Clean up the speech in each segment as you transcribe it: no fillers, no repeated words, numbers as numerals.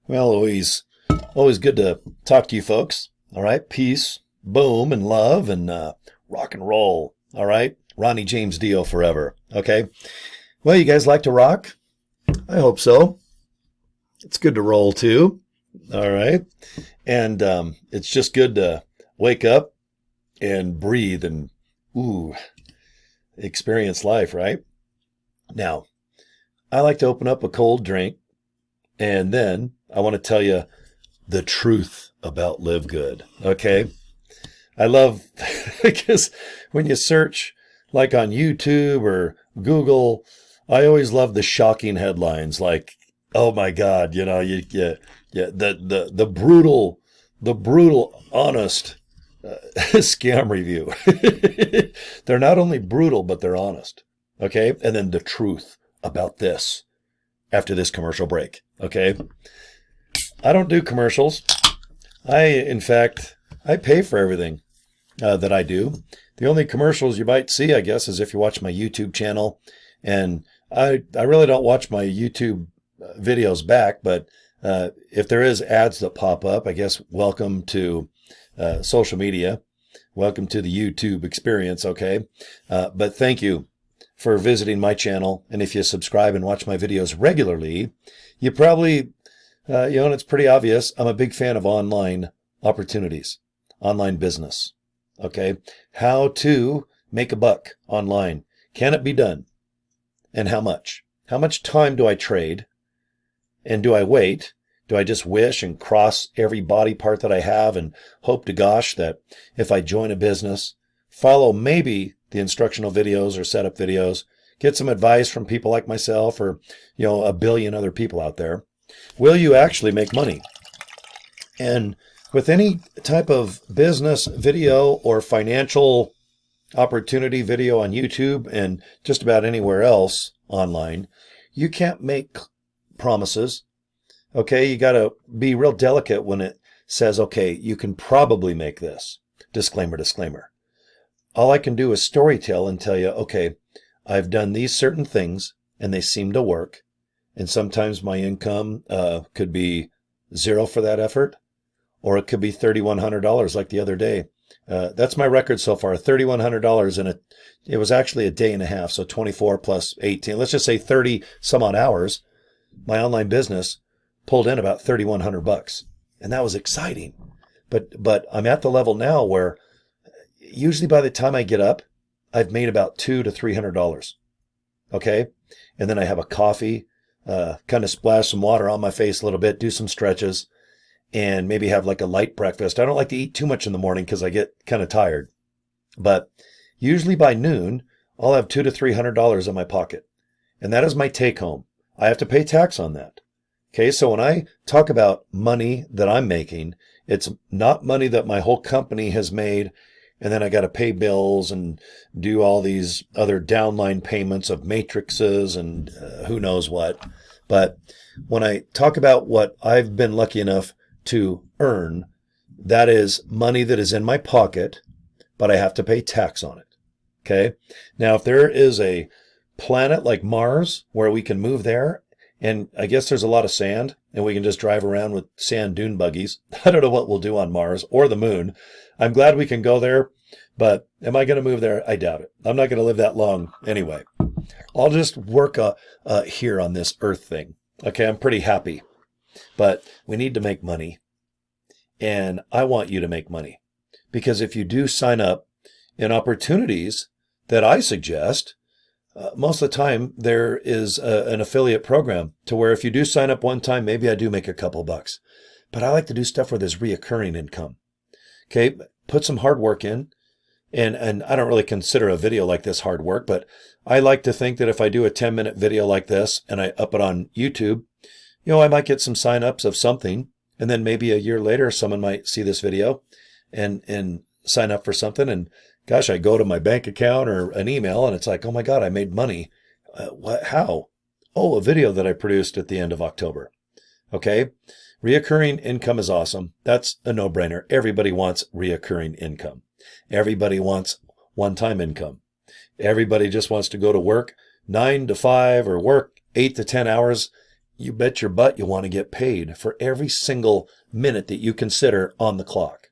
Well, always good to talk to you folks. All right, peace, boom, and love, and rock and roll. All right, Ronnie James Dio forever. Okay. Well, you guys like to rock? I hope so. It's good to roll too. All right, and it's just good to wake up and breathe and experience life. Right now, I like to open up a cold drink, and then I want to tell you the truth about Live Good. Okay. I love because when you search like on YouTube or Google, I always love the shocking headlines like, oh my God, the brutal, honest scam review. They're not only brutal, but they're honest. Okay. And then the truth about this after this commercial break. Okay. I don't do commercials. In fact, I pay for everything that I do. The only commercials you might see, I guess, is if you watch my YouTube channel. And I really don't watch my YouTube videos back, but if there is ads that pop up, I guess welcome to social media. Welcome to the YouTube experience, okay? But thank you for visiting my channel. And if you subscribe and watch my videos regularly, you probably, and it's pretty obvious, I'm a big fan of online opportunities, online business, okay? How to make a buck online. Can it be done? And how much? How much time do I trade? And do I wait? Do I just wish and cross every body part that I have and hope to gosh that if I join a business, follow maybe the instructional videos or setup videos, get some advice from people like myself or, a billion other people out there, will you actually make money? And with any type of business video or financial opportunity video on YouTube and just about anywhere else online, you can't make promises. Okay, you got to be real delicate when it says, okay, you can probably make this. Disclaimer, disclaimer. All I can do is storytell and tell you, okay, I've done these certain things and they seem to work. And sometimes my income could be zero for that effort, or it could be $3,100 like the other day. That's my record so far, $3,100, and it was actually a day and a half, so 24 plus 18. Let's just say 30 some odd hours. My online business pulled in about $3,100, and that was exciting. But I'm at the level now where usually by the time I get up, I've made about $200 to $300. Okay, and then I have a coffee, kind of splash some water on my face a little bit, do some stretches, and maybe have like a light breakfast. I don't like to eat too much in the morning because I get kind of tired. But usually by noon, I'll have $200 to $300 in my pocket. And that is my take home. I have to pay tax on that. Okay, so when I talk about money that I'm making, it's not money that my whole company has made, and then I got to pay bills and do all these other downline payments of matrices and who knows what. But when I talk about what I've been lucky enough to earn, that is money that is in my pocket, but I have to pay tax on it. Okay, now if there is a planet like Mars where we can move there, and I guess there's a lot of sand and we can just drive around with sand dune buggies. I don't know what we'll do on Mars or the moon. I'm glad we can go there, but am I going to move there? I doubt it. I'm not going to live that long anyway. I'll just work here on this Earth thing. Okay, I'm pretty happy, but we need to make money, and I want you to make money, because if you do sign up in opportunities that I suggest, most of the time there is an affiliate program to where if you do sign up one time, maybe I do make a couple bucks. But I like to do stuff where there's reoccurring income. Okay, put some hard work in. And I don't really consider a video like this hard work, but I like to think that if I do a 10-minute video like this and I up it on YouTube, I might get some signups of something. And then maybe a year later, someone might see this video and sign up for something. And gosh, I go to my bank account or an email and it's like, oh my God, I made money. What? How? Oh, a video that I produced at the end of October. Okay. Reoccurring income is awesome. That's a no-brainer. Everybody wants reoccurring income. Everybody wants one-time income. Everybody just wants to go to work 9 to 5 or work 8 to 10 hours. you bet your butt you want to get paid for every single minute that you consider on the clock.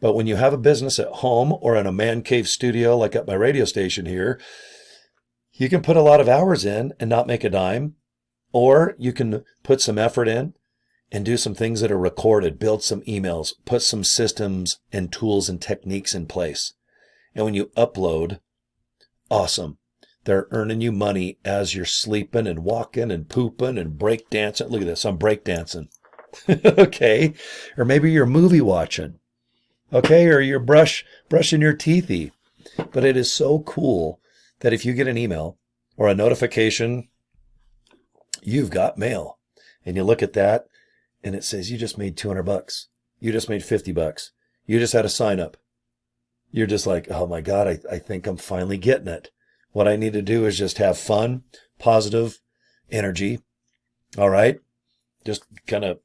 But when you have a business at home or in a man cave studio like at my radio station here, you can put a lot of hours in and not make a dime, or you can put some effort in and do some things that are recorded, build some emails, put some systems and tools and techniques in place. And when you upload, awesome. They're earning you money as you're sleeping and walking and pooping and break dancing. Look at this, I'm break dancing. Okay. Or maybe you're movie watching. Okay. Or you're brushing your teethy. But it is so cool that if you get an email or a notification, you've got mail, and you look at that and it says, you just made $200. You just made $50. You just had a sign up. You're just like, oh my God, I think I'm finally getting it. What I need to do is just have fun, positive energy. All right. Just kind of,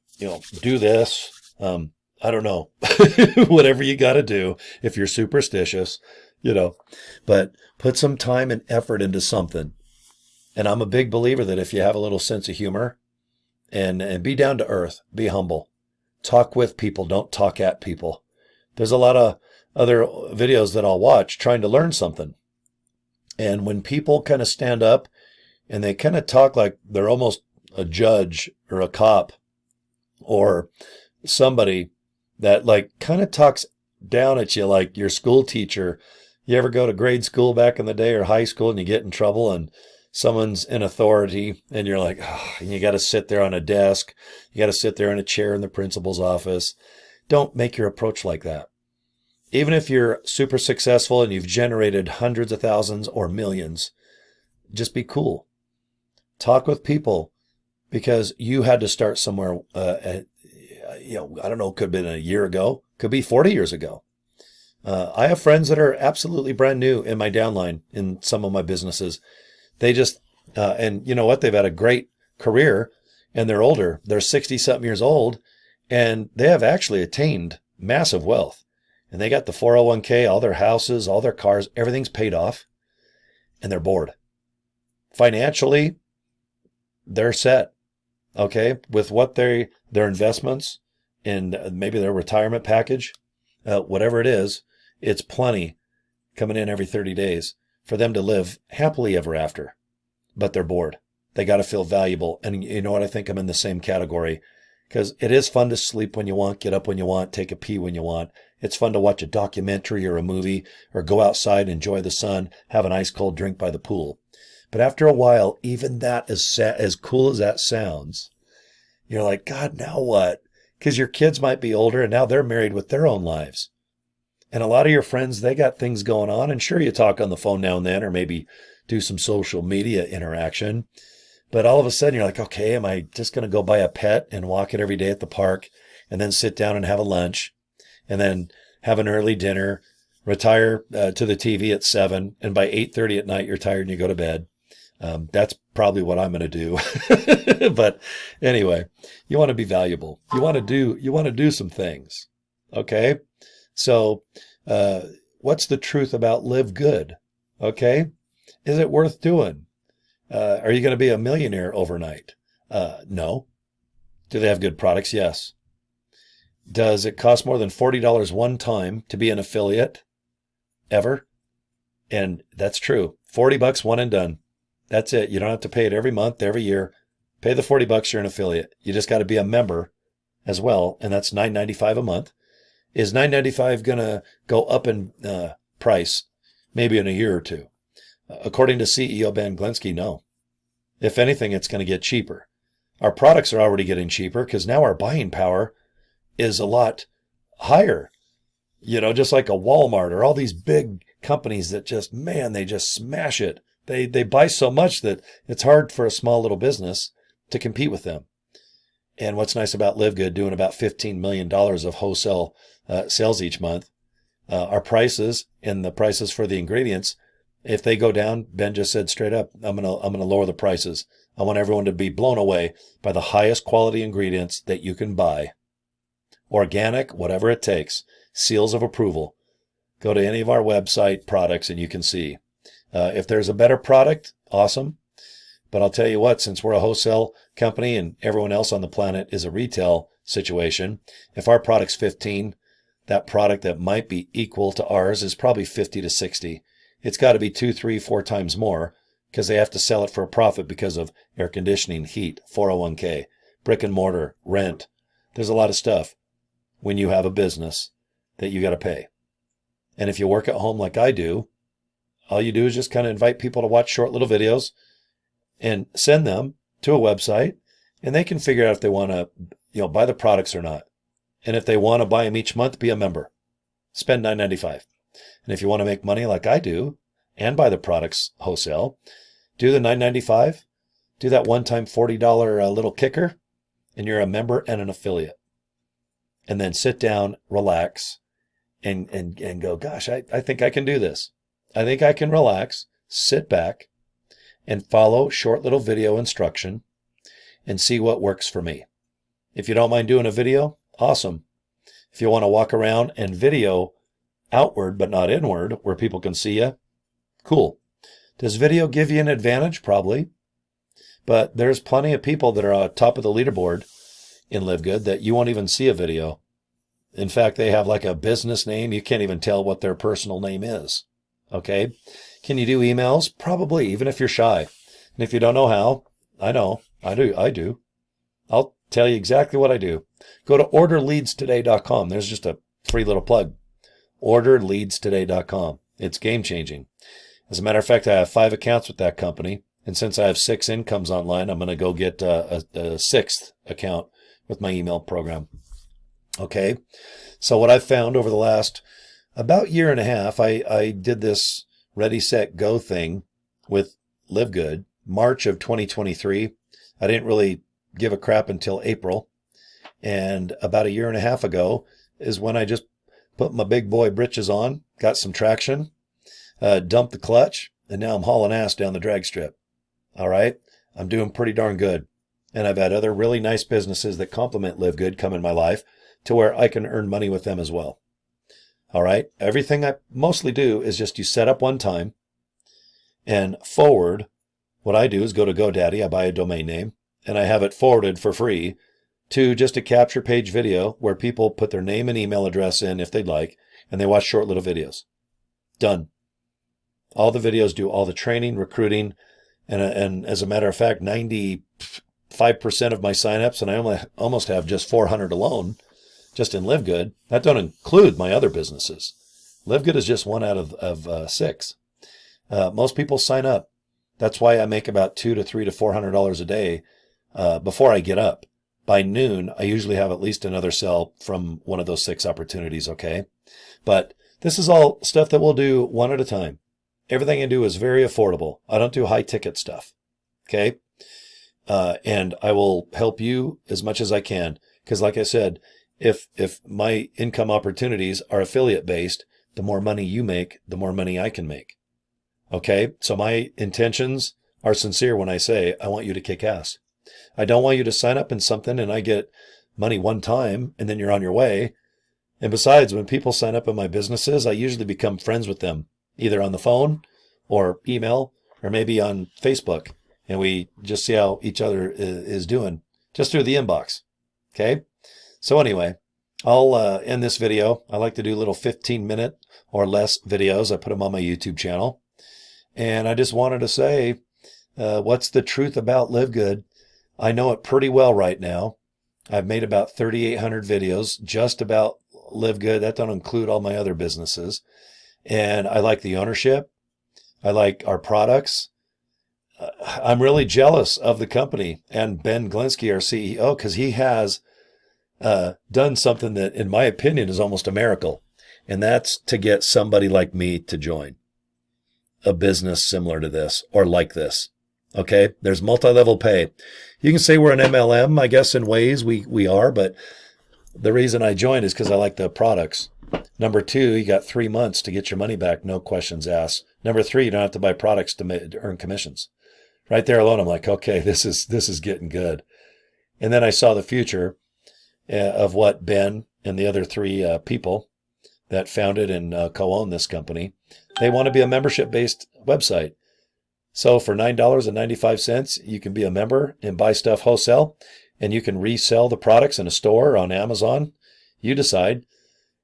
do this. I don't know, whatever you got to do. If you're superstitious, but put some time and effort into something. And I'm a big believer that if you have a little sense of humor and be down to earth, be humble, talk with people, don't talk at people. There's a lot of other videos that I'll watch trying to learn something. And when people kind of stand up and they kind of talk like they're almost a judge or a cop or somebody that like kind of talks down at you like your school teacher. You ever go to grade school back in the day or high school and you get in trouble and someone's in authority and you're like, oh, and you got to sit there on a desk. You got to sit there in a chair in the principal's office. Don't make your approach like that. Even if you're super successful and you've generated hundreds of thousands or millions, just be cool. Talk with people because you had to start somewhere. I don't know, could have been a year ago, could be 40 years ago. I have friends that are absolutely brand new in my downline in some of my businesses. They just, and you know what? They've had a great career and they're older. They're 60 something years old and they have actually attained massive wealth. And they got the 401k, all their houses, all their cars, everything's paid off and they're bored. Financially, they're set. Okay. With what their investments and maybe their retirement package, whatever it is, it's plenty coming in every 30 days for them to live happily ever after, but they're bored. They got to feel valuable. And you know what? I think I'm in the same category because it is fun to sleep when you want, get up when you want, take a pee when you want. It's fun to watch a documentary or a movie or go outside, enjoy the sun, have an ice cold drink by the pool. But after a while, even that is as cool as that sounds, you're like, God, now what? Because your kids might be older and now they're married with their own lives. And a lot of your friends, they got things going on. And sure, you talk on the phone now and then, or maybe do some social media interaction. But all of a sudden you're like, okay, am I just going to go buy a pet and walk it every day at the park and then sit down and have a lunch and then have an early dinner, retire to the TV at 7. And by 8:30 at night, you're tired and you go to bed. That's probably what I'm going to do. But anyway, you want to be valuable. You want to do some things. Okay. So, what's the truth about live good? Okay. Is it worth doing? Are you going to be a millionaire overnight? No. Do they have good products? Yes. Does it cost more than $40 one time to be an affiliate? Ever? And that's true. $40 one and done. That's it. You don't have to pay it every month, every year. Pay the $40, you're an affiliate. You just got to be a member as well. And that's $9.95 a month. Is $9.95 going to go up in price maybe in a year or two? According to CEO Ben Glinsky, no. If anything, it's going to get cheaper. Our products are already getting cheaper because now our buying power is a lot higher. Just like a Walmart or all these big companies that they just smash it. They buy so much that it's hard for a small little business to compete with them. And what's nice about LiveGood doing about $15 million of wholesale sales each month, our prices and the prices for the ingredients, if they go down, Ben just said straight up, I'm gonna lower the prices. I want everyone to be blown away by the highest quality ingredients that you can buy. Organic, whatever it takes, seals of approval. Go to any of our website products and you can see. If there's a better product, awesome. But I'll tell you what, since we're a wholesale company and everyone else on the planet is a retail situation, if our product's 15, that product that might be equal to ours is probably 50 to 60. It's got to be 2, 3, 4 times more because they have to sell it for a profit because of air conditioning, heat, 401k, brick and mortar, rent. There's a lot of stuff when you have a business that you got to pay. And if you work at home like I do, all you do is just kind of invite people to watch short little videos and send them to a website, and they can figure out if they want to, buy the products or not. And if they want to buy them each month, be a member. Spend $9.95. And if you want to make money like I do and buy the products wholesale, do the $9.95, do that one-time $40 little kicker, and you're a member and an affiliate. And then sit down, relax, and go, gosh, I think I can do this. I think I can relax, sit back, and follow short little video instruction and see what works for me. If you don't mind doing a video, awesome. If you want to walk around and video outward but not inward where people can see you, cool. Does video give you an advantage? Probably. But there's plenty of people that are on top of the leaderboard in LiveGood that you won't even see a video. In fact, they have like a business name. You can't even tell what their personal name is. Okay. Can you do emails? Probably, even if you're shy. And if you don't know how, I know. I do. I'll tell you exactly what I do. Go to orderleadstoday.com. There's just a free little plug. Orderleadstoday.com. It's game changing. As a matter of fact, I have 5 accounts with that company. And since I have 6 incomes online, I'm going to go get a 6th account with my email program. Okay. So what I've found over the last about year and a half, I did this Ready, Set, Go thing with LiveGood, March of 2023. I didn't really give a crap until April. And about a year and a half ago is when I just put my big boy britches on, got some traction, dumped the clutch, and now I'm hauling ass down the drag strip. All right. I'm doing pretty darn good. And I've had other really nice businesses that complement LiveGood come in my life to where I can earn money with them as well. All right. Everything I mostly do is just you set up one time and forward. What I do is go to GoDaddy. I buy a domain name and I have it forwarded for free to just a capture page video where people put their name and email address in if they'd like, and they watch short little videos. Done. All the videos do all the training, recruiting, and as a matter of fact, 95% of my signups, and I almost have just 400 alone, just in LiveGood. That don't include my other businesses. LiveGood is just one out of 6. Most people sign up. That's why I make about $200 to $300 to $400 a day before I get up. By noon, I usually have at least another sell from one of those 6 opportunities, okay? But this is all stuff that we'll do one at a time. Everything I do is very affordable. I don't do high-ticket stuff, okay? And I will help you as much as I can. Because like I said, if my income opportunities are affiliate-based, the more money you make, the more money I can make. Okay? So my intentions are sincere when I say I want you to kick ass. I don't want you to sign up in something and I get money one time and then you're on your way. And besides, when people sign up in my businesses, I usually become friends with them, either on the phone or email or maybe on Facebook. And we just see how each other is doing just through the inbox. Okay? So anyway, I'll end this video. I like to do little 15-minute or less videos. I put them on my YouTube channel. And I just wanted to say, what's the truth about LiveGood? I know it pretty well right now. I've made about 3,800 videos just about LiveGood. That don't include all my other businesses. And I like the ownership. I like our products. I'm really jealous of the company and Ben Glinsky, our CEO, because he has done something that, in my opinion, is almost a miracle. And that's to get somebody like me to join a business similar to this or like this. Okay, there's multi-level pay. You can say we're an MLM, I guess, in ways we are, but the reason I joined is because I like the products. Number 2, you got 3 months to get your money back, no questions asked. Number 3, you don't have to buy products to earn commissions. Right there alone, I'm like, okay, this is getting good. And then I saw the future of what Ben and the other 3 people that founded and co-own this company, they want to be a membership-based website. So for $9.95, you can be a member and buy stuff wholesale, and you can resell the products in a store or on Amazon. You decide.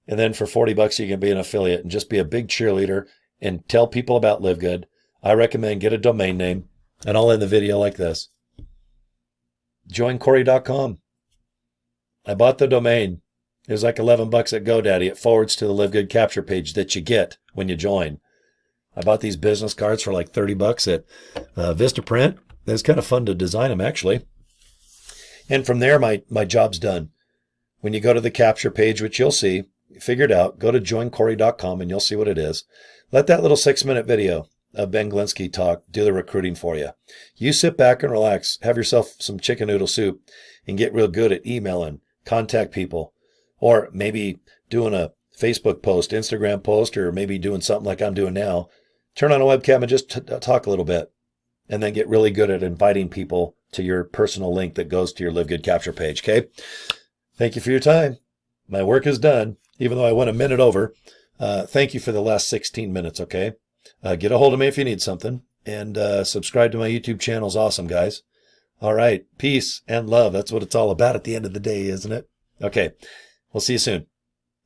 And then for $40, you can be an affiliate and just be a big cheerleader and tell people about LiveGood. I recommend get a domain name, and I'll end the video like this. joincory.com. I bought the domain. It was like $11 at GoDaddy. It forwards to the LiveGood capture page that you get when you join. I bought these business cards for like $30 at Vistaprint. It was kind of fun to design them, actually. And from there, my job's done. When you go to the capture page, which you'll see, figure it out, go to joincory.com and you'll see what it is. Let that little 6-minute video of Ben Glinsky talk do the recruiting for you. You sit back and relax, have yourself some chicken noodle soup, and get real good at emailing, contact people, or maybe doing a Facebook post, Instagram post, or maybe doing something like I'm doing now. Turn on a webcam and just talk a little bit, and then get really good at inviting people to your personal link that goes to your LiveGood capture page, okay? Thank you for your time. My work is done, even though I went a minute over. Thank you for the last 16 minutes, okay? Get a hold of me if you need something, and subscribe to my YouTube channel is awesome, guys. All right, peace and love. That's what it's all about at the end of the day, isn't it? Okay, we'll see you soon.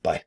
Bye.